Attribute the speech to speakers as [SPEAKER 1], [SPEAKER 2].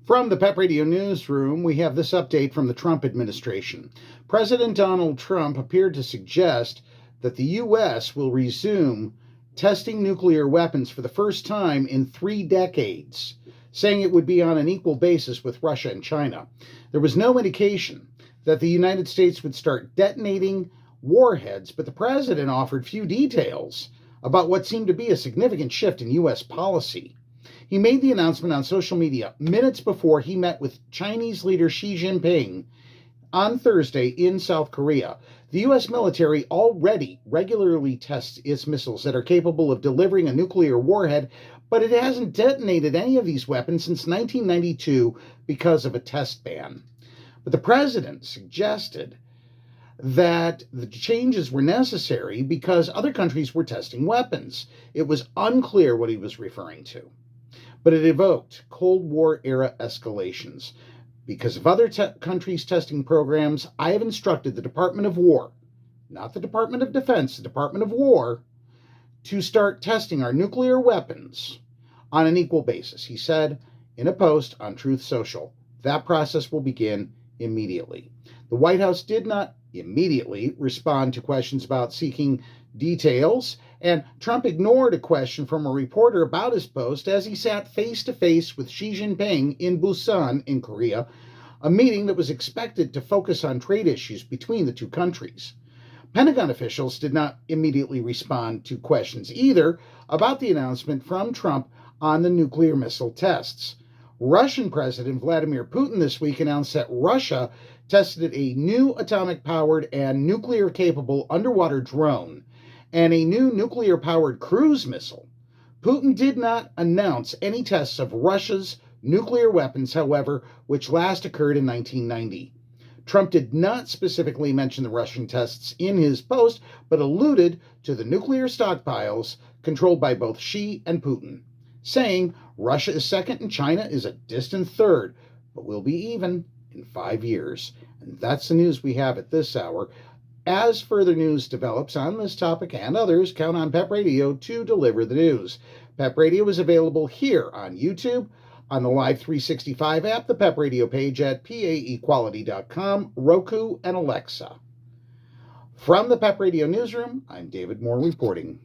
[SPEAKER 1] From the PEP Radio Newsroom, we have this update from the Trump administration. President Donald Trump appeared to suggest that the U.S. will resume testing nuclear weapons for the first time in 3 decades, saying it would be on an equal basis with Russia and China. There was no indication that the United States would start detonating warheads, but the president offered few details about what seemed to be a significant shift in U.S. policy. He made the announcement on social media minutes before he met with Chinese leader Xi Jinping on Thursday in South Korea. The U.S. military already regularly tests its missiles that are capable of delivering a nuclear warhead, but it hasn't detonated any of these weapons since 1992 because of a test ban. But the president suggested that the changes were necessary because other countries were testing weapons. It was unclear what he was referring to, but it evoked Cold War-era escalations. Because of other countries' testing programs, I have instructed the Department of War, not the Department of Defense, the Department of War, to start testing our nuclear weapons on an equal basis, he said in a post on Truth Social. That process will begin immediately. The White House did not immediately respond to questions about seeking details, and Trump ignored a question from a reporter about his post as he sat face-to-face with Xi Jinping in Busan in Korea, a meeting that was expected to focus on trade issues between the two countries. Pentagon officials did not immediately respond to questions either about the announcement from Trump on the nuclear missile tests. Russian President Vladimir Putin this week announced that Russia tested a new atomic-powered and nuclear-capable underwater drone and a new nuclear-powered cruise missile. Putin did not announce any tests of Russia's nuclear weapons, however, which last occurred in 1990. Trump did not specifically mention the Russian tests in his post, but alluded to the nuclear stockpiles controlled by both Xi and Putin, saying Russia is second and China is a distant third, but will be even in 5 years. And that's the news we have at this hour. As further news develops on this topic and others, count on PEP Radio to deliver the news. PEP Radio is available here on YouTube, on the Live 365 app, the PEP Radio page at paequality.com, Roku, and Alexa. From the PEP Radio Newsroom, I'm David Moore reporting.